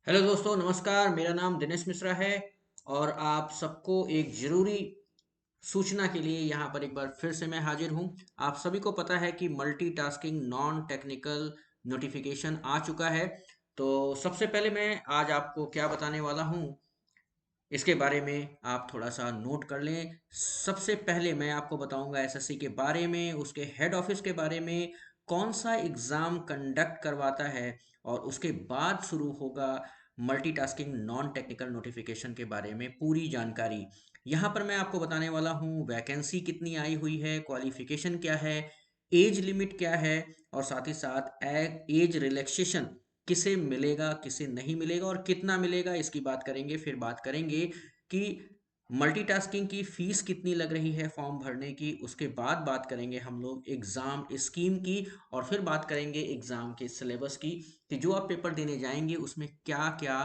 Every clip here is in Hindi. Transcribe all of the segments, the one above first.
हेलो दोस्तों, नमस्कार। मेरा नाम दिनेश मिश्रा है और आप सबको एक ज़रूरी सूचना के लिए यहाँ पर एक बार फिर से मैं हाजिर हूँ। आप सभी को पता है कि मल्टीटास्किंग नॉन टेक्निकल नोटिफिकेशन आ चुका है। तो सबसे पहले मैं आज आपको क्या बताने वाला हूँ, इसके बारे में आप थोड़ा सा नोट कर लें। सबसे पहले मैं आपको बताऊंगा एसएससी के बारे में, उसके हेड ऑफिस के बारे में, कौन सा एग्ज़ाम कंडक्ट करवाता है, और उसके बाद शुरू होगा मल्टीटास्किंग नॉन टेक्निकल नोटिफिकेशन के बारे में पूरी जानकारी। यहाँ पर मैं आपको बताने वाला हूँ वैकेंसी कितनी आई हुई है, क्वालिफिकेशन क्या है, एज लिमिट क्या है, और साथ ही साथ एज रिलैक्सेशन किसे मिलेगा किसे नहीं मिलेगा और कितना मिलेगा, इसकी बात करेंगे। फिर बात करेंगे कि मल्टीटास्किंग की फीस कितनी लग रही है फॉर्म भरने की। उसके बाद बात करेंगे हम लोग एग्ज़ाम स्कीम की, और फिर बात करेंगे एग्ज़ाम के सिलेबस की कि जो आप पेपर देने जाएंगे उसमें क्या क्या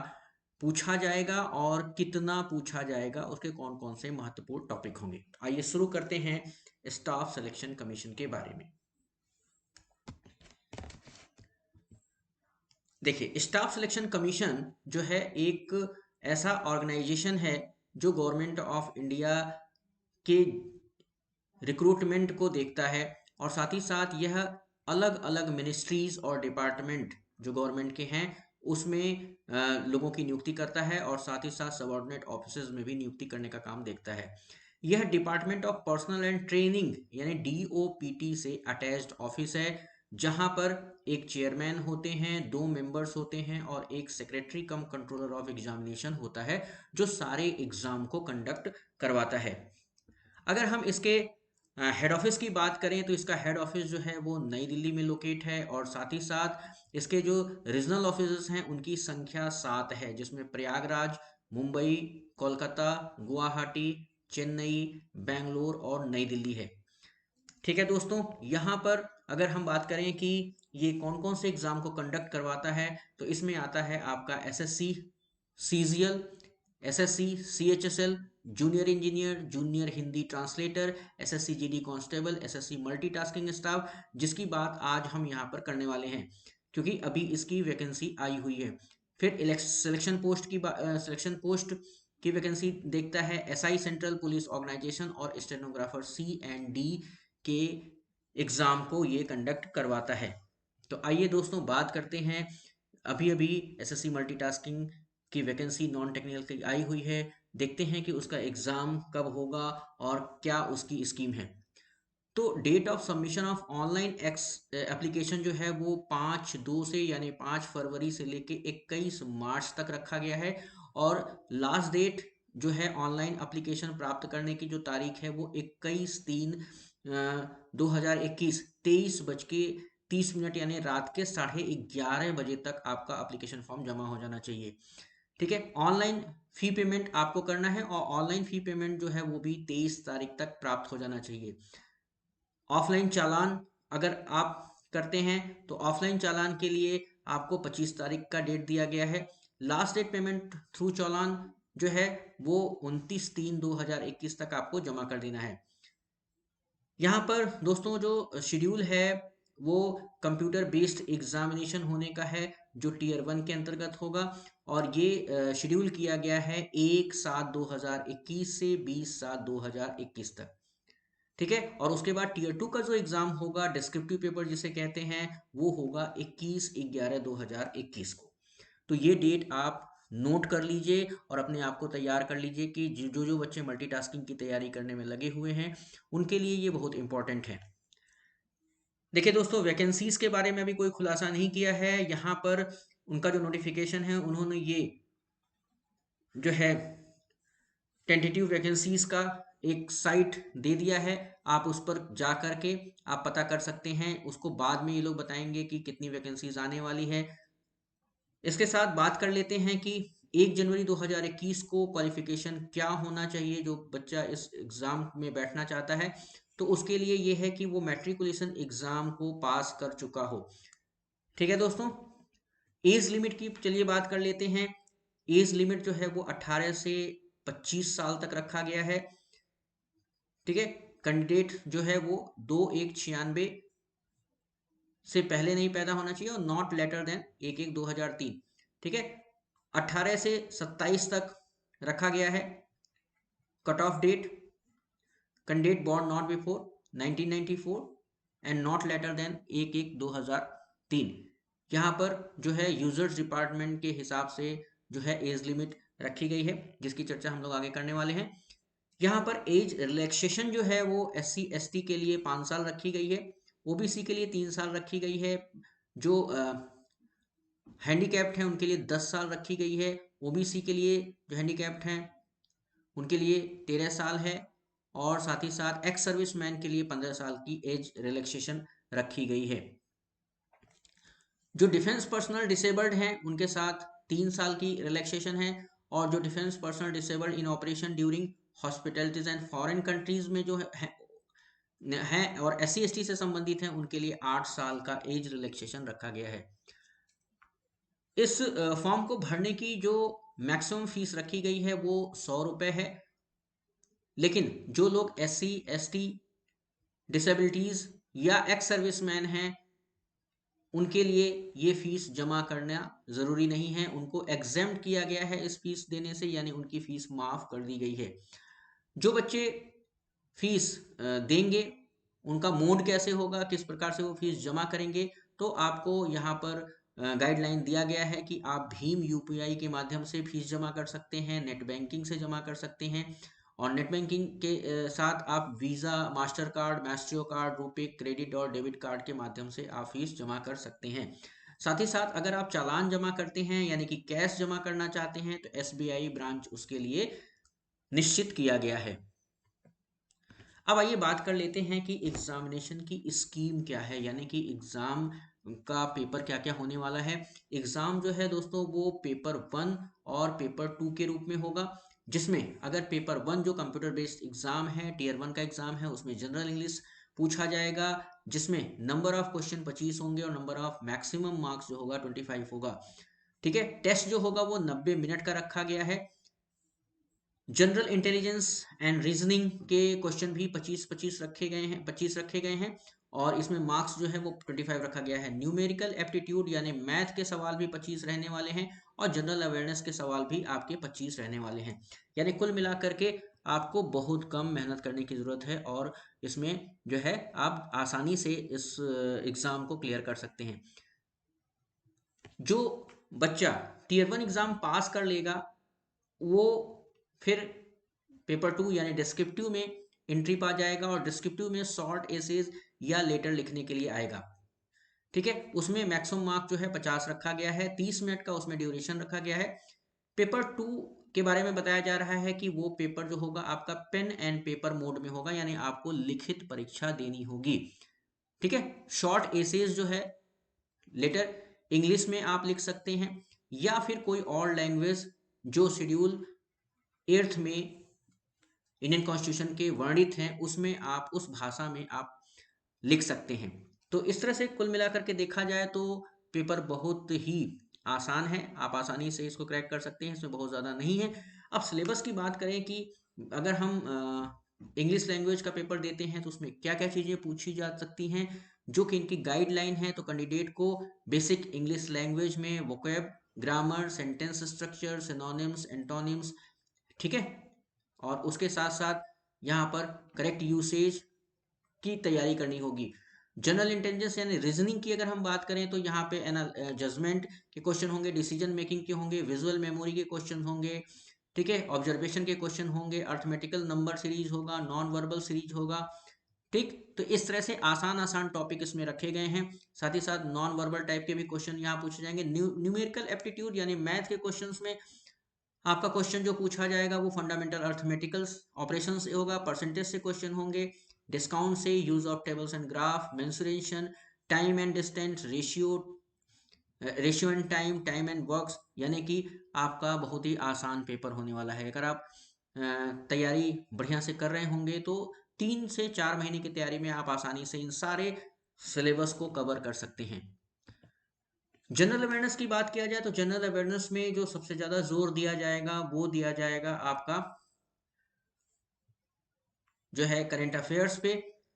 पूछा जाएगा और कितना पूछा जाएगा, उसके कौन कौन से महत्वपूर्ण टॉपिक होंगे। आइए शुरू करते हैं स्टाफ सिलेक्शन कमीशन के बारे में। देखिए, स्टाफ सिलेक्शन कमीशन जो है एक ऐसा ऑर्गेनाइजेशन है जो गवर्नमेंट ऑफ इंडिया के रिक्रूटमेंट को देखता है, और साथ ही साथ यह अलग अलग मिनिस्ट्रीज और डिपार्टमेंट जो गवर्नमेंट के हैं उसमें लोगों की नियुक्ति करता है, और साथ ही साथ सबऑर्डिनेट ऑफिसर्स में भी नियुक्ति करने का काम देखता है। यह department of personal and training यानी डीओपीटी से अटैच्ड ऑफिस है, जहां पर एक चेयरमैन होते हैं, दो मेंबर्स होते हैं और एक secretary come controller of examination होता है जो सारे एग्जाम को कंडक्ट करवाता है। अगर हम इसके हेड ऑफिस की बात करें तो इसका हेड ऑफिस जो है वो नई दिल्ली में लोकेट है, और साथ ही साथ इसके जो रीजनल ऑफिस हैं उनकी संख्या 7 है, जिसमें प्रयागराज, मुंबई, कोलकाता, गुवाहाटी, चेन्नई, बेंगलोर और नई दिल्ली है। ठीक है दोस्तों, यहाँ पर अगर हम बात करें कि ये कौन कौन से एग्जाम को कंडक्ट करवाता है, तो इसमें आता है आपका SSC CGL, SSC CHSL, junior engineer, junior Hindi translator, SSC GD constable, SSC multitasking staff, जिसकी बात आज हम यहाँ पर करने वाले हैं क्योंकि अभी इसकी वैकेंसी आई हुई है। फिर सिलेक्शन पोस्ट की वैकेंसी देखता है एसआई सेंट्रल पुलिस ऑर्गेनाइजेशन और स्टेनोग्राफर सी एंड डी के एग्ज़ाम को ये कंडक्ट करवाता है। तो आइए दोस्तों बात करते हैं। अभी अभी एसएससी मल्टीटास्किंग की वैकेंसी नॉन टेक्निकल की आई हुई है। देखते हैं कि उसका एग्ज़ाम कब होगा और क्या उसकी स्कीम है। तो date of submission of online ex application जो है वो 5/2 से यानी 5 फरवरी से लेके 21 मार्च तक रखा गया है, और लास्ट डेट जो है ऑनलाइन एप्लीकेशन प्राप्त करने की जो तारीख है वो 21/3/2021 23:30 यानी रात के 11:30 बजे तक आपका एप्लीकेशन फॉर्म जमा हो जाना चाहिए। ठीक है, ऑनलाइन फी पेमेंट आपको करना है, और ऑनलाइन फी पेमेंट जो है वो भी 23 तारीख तक प्राप्त हो जाना चाहिए। ऑफलाइन चालान अगर आप करते हैं तो ऑफलाइन चालान के लिए आपको 25 तारीख का डेट दिया गया है। लास्ट डेट पेमेंट थ्रू चालान जो है वो 29/3/2021 तक आपको जमा कर देना है। यहाँ पर दोस्तों जो शेड्यूल है वो कंप्यूटर बेस्ड एग्जामिनेशन होने का है, जो टीयर 1 के अंतर्गत होगा, और ये शेड्यूल किया गया है 1/7/2021 से 20/7/2021 तक। ठीक है, और उसके बाद टीयर 2 का जो एग्जाम होगा, डिस्क्रिप्टिव पेपर जिसे कहते हैं, वो होगा 21/11/2021 को। तो ये डेट आप नोट कर लीजिए और अपने आप को तैयार कर लीजिए कि जो जो बच्चे मल्टीटास्किंग की तैयारी करने में लगे हुए हैं उनके लिए ये बहुत इंपॉर्टेंट है। देखिए दोस्तों, वैकेंसीज के बारे में अभी कोई खुलासा नहीं किया है यहाँ पर। उनका जो नोटिफिकेशन है उन्होंने ये जो है टेंटेटिव वैकेंसीज का एक साइट दे दिया है। आप उस पर जा करके आप पता कर सकते हैं, उसको बाद में ये लोग बताएंगे कि कितनी वैकेंसीज आने वाली है। इसके साथ बात कर लेते हैं कि 1 जनवरी 2021 को क्वालिफिकेशन क्या होना चाहिए जो बच्चा इस एग्ज़ाम में बैठना चाहता है। तो उसके लिए ये है कि वो मैट्रिकुलेशन एग्ज़ाम को पास कर चुका हो। ठीक है दोस्तों, एज लिमिट की चलिए बात कर लेते हैं। एज लिमिट जो है वो 18 से 25 साल तक रखा गया है। ठीक है, कैंडिडेट जो है वो 2/1/96 से पहले नहीं पैदा होना चाहिए और नॉट लेटर देन 1/1/2003। ठीक है, 18 से 27 तक रखा गया है cut off date. Candidate born not before 1994 and not later than 1/1/2003। यहाँ पर जो है यूजर्स डिपार्टमेंट के हिसाब से जो है एज लिमिट रखी गई है, जिसकी चर्चा हम लोग आगे करने वाले हैं। यहाँ पर एज रिलैक्सेशन जो है वो SC ST के लिए 5 साल रखी गई है, OBC के लिए 3 साल रखी गई है, जो हैंडीकैप्ड हैं उनके लिए 10 साल रखी गई है, OBC के लिए जो हैंडीकैप्ड हैं उनके लिए 13 साल है, और साथ ही साथ एक्स सर्विसमैन के लिए 15 साल की एज रिलैक्सेशन रखी गई है। जो डिफेंस पर्सनल डिसेबल्ड हैं उनके साथ 3 साल की रिलैक्सेशन है, और जो defence personnel disabled in operation during hospitalities and foreign countries में जो है और SC ST से संबंधित हैं उनके लिए 8 साल का एज रिलैक्सेशन रखा गया है। इस फॉर्म को भरने की जो मैक्सिमम फीस रखी गई है वो 100 रुपये है, लेकिन जो लोग SC ST डिसेबिलिटीज या एक्स सर्विसमैन हैं उनके लिए ये फीस जमा करना जरूरी नहीं है, उनको एग्जेम्प्ट किया गया है इस फीस देने से, यानी उनकी फीस माफ कर दी गई है। जो बच्चे फीस देंगे उनका मोड कैसे होगा, किस प्रकार से वो फीस जमा करेंगे, तो आपको यहाँ पर गाइडलाइन दिया गया है कि आप भीम UPI के माध्यम से फीस जमा कर सकते हैं, नेट बैंकिंग से जमा कर सकते हैं, और नेट बैंकिंग के साथ आप visa, master card, Maestro card, RuPay, credit और डेबिट कार्ड के माध्यम से आप फीस जमा कर सकते हैं। साथ ही साथ अगर आप चालान जमा करते हैं यानी कि कैश जमा करना चाहते हैं तो SBI ब्रांच उसके लिए निश्चित किया गया है। अब आइए बात कर लेते हैं कि एग्जामिनेशन की स्कीम क्या है, यानी कि एग्जाम का पेपर क्या क्या होने वाला है। एग्जाम जो है दोस्तों वो पेपर 1 और पेपर 2 के रूप में होगा, जिसमें अगर पेपर 1 जो कंप्यूटर बेस्ड एग्जाम है, टियर 1 का एग्जाम है, उसमें जनरल इंग्लिश पूछा जाएगा, जिसमें नंबर ऑफ क्वेश्चन 25 होंगे और नंबर ऑफ मैक्सिमम मार्क्स जो होगा 25 होगा। ठीक है, टेस्ट जो होगा वो 90 मिनट का रखा गया है। जनरल इंटेलिजेंस एंड रीजनिंग के क्वेश्चन भी 25 रखे गए हैं, और इसमें मार्क्स जो है वो 25 रखा गया है। न्यूमेरिकल एप्टीट्यूड यानी मैथ के सवाल भी 25 रहने वाले हैं, और जनरल अवेयरनेस के सवाल भी आपके 25 रहने वाले हैं। यानी कुल मिलाकर के आपको बहुत कम मेहनत करने की जरूरत है, और इसमें जो है आप आसानी से इस एग्जाम को क्लियर कर सकते हैं। जो बच्चा टियर 1 एग्जाम पास कर लेगा वो फिर पेपर 2 यानी डिस्क्रिप्टिव में एंट्री पा जाएगा, और डिस्क्रिप्टिव में शॉर्ट एसेज या लेटर लिखने के लिए आएगा। ठीक है, उसमें मैक्सिमम मार्क जो है 50 रखा गया है, 30 मिनट का उसमें ड्यूरेशन रखा गया है। पेपर 2 के बारे में बताया जा रहा है कि वो पेपर जो होगा आपका पेन एंड पेपर मोड में होगा, यानी आपको लिखित परीक्षा देनी होगी। ठीक है, शॉर्ट एसेज जो है लेटर इंग्लिश में आप लिख सकते हैं, या फिर कोई और लैंग्वेज जो शेड्यूल 8th में इंडियन कॉन्स्टिट्यूशन के वर्णित हैं उसमें आप उस भाषा में आप लिख सकते हैं। तो इस तरह से कुल मिलाकर के देखा जाए तो पेपर बहुत ही आसान है, आप आसानी से इसको क्रैक कर सकते हैं, इसमें बहुत ज़्यादा नहीं है। अब सिलेबस की बात करें कि अगर हम इंग्लिश लैंग्वेज का पेपर देते हैं तो उसमें क्या क्या चीज़ें पूछी जा सकती हैं, जो कि इनकी गाइडलाइन है। तो कैंडिडेट को बेसिक इंग्लिश लैंग्वेज में vocab, grammar, sentence structure, synonyms, antonyms, ठीक है, और उसके साथ साथ यहाँ पर करेक्ट यूसेज की तैयारी करनी होगी। जनरल इंटेलिजेंस यानी रीजनिंग की अगर हम बात करें तो यहाँ पे जजमेंट के क्वेश्चन होंगे, डिसीजन मेकिंग के होंगे, विजुअल मेमोरी के क्वेश्चन होंगे, ठीक है, ऑब्जर्वेशन के क्वेश्चन होंगे, अर्थमेटिकल नंबर सीरीज होगा, नॉन वर्बल सीरीज होगा। ठीक, तो इस तरह से आसान आसान टॉपिक इसमें रखे गए हैं। साथ ही साथ नॉन वर्बल टाइप के भी क्वेश्चन यहाँ पूछे जाएंगे। न्यूमेरिकल एप्टीट्यूड यानी मैथ के क्वेश्चंस में आपका क्वेश्चन जो पूछा जाएगा वो फंडामेंटल अर्थमेटिकल ऑपरेशन से होगा, परसेंटेज से क्वेश्चन होंगे, डिस्काउंट से, use of tables and graph, mensuration, time and distance, ratio and time, time and works, यानी कि आपका बहुत ही आसान पेपर होने वाला है। अगर आप तैयारी बढ़िया से कर रहे होंगे तो 3 से 4 महीने की तैयारी में आप आसानी से इन सारे सिलेबस को कवर कर सकते हैं। जनरल अवेयरनेस की बात किया जाए तो जनरल अवेयरनेस में जो सबसे ज्यादा जोर दिया जाएगा वो दिया जाएगा आपका जो है करंट अफेयर्स पे,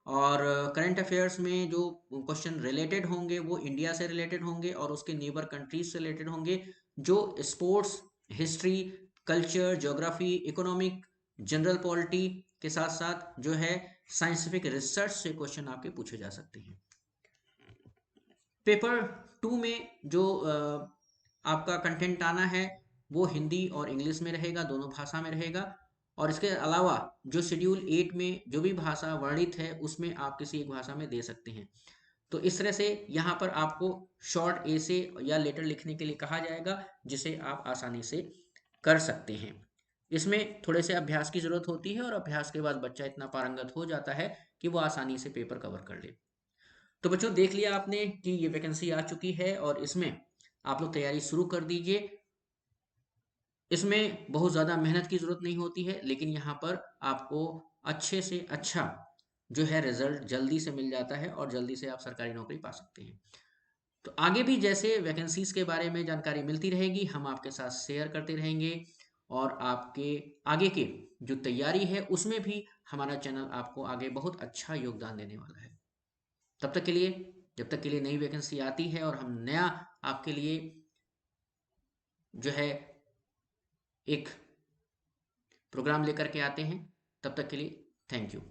और करंट अफेयर्स में जो क्वेश्चन रिलेटेड होंगे वो इंडिया से रिलेटेड होंगे और उसके नेबर कंट्रीज से रिलेटेड होंगे। जो sports, history, culture, geography, economic, general polity के साथ साथ जो है साइंटिफिक रिसर्च से क्वेश्चन आपके पूछे जा सकते हैं। पेपर 2 में जो आपका कंटेंट आना है वो हिंदी और इंग्लिश में रहेगा, दोनों भाषा में रहेगा। और इसके अलावा जो शेड्यूल 8 में जो भी भाषा वर्णित है उसमें आप किसी एक भाषा में दे सकते हैं। तो इस तरह से यहाँ पर आपको शॉर्ट एसे या लेटर लिखने के लिए कहा जाएगा, जिसे आप आसानी से कर सकते हैं। इसमें थोड़े से अभ्यास की ज़रूरत होती है और अभ्यास के बाद बच्चा इतना पारंगत हो जाता है कि वो आसानी से पेपर कवर कर ले। तो बच्चों देख लिया आपने कि ये वैकेंसी आ चुकी है और इसमें आप लोग तैयारी शुरू कर दीजिए। इसमें बहुत ज़्यादा मेहनत की ज़रूरत नहीं होती है, लेकिन यहाँ पर आपको अच्छे से अच्छा जो है रिजल्ट जल्दी से मिल जाता है और जल्दी से आप सरकारी नौकरी पा सकते हैं। तो आगे भी जैसे वैकेंसीज के बारे में जानकारी मिलती रहेगी हम आपके साथ शेयर करते रहेंगे, और आपके आगे के जो तैयारी है उसमें भी हमारा चैनल आपको आगे बहुत अच्छा योगदान देने वाला है। तब तक के लिए, जब तक के लिए नई वैकेंसी आती है और हम नया आपके लिए जो है एक प्रोग्राम लेकर के आते हैं, तब तक के लिए थैंक यू।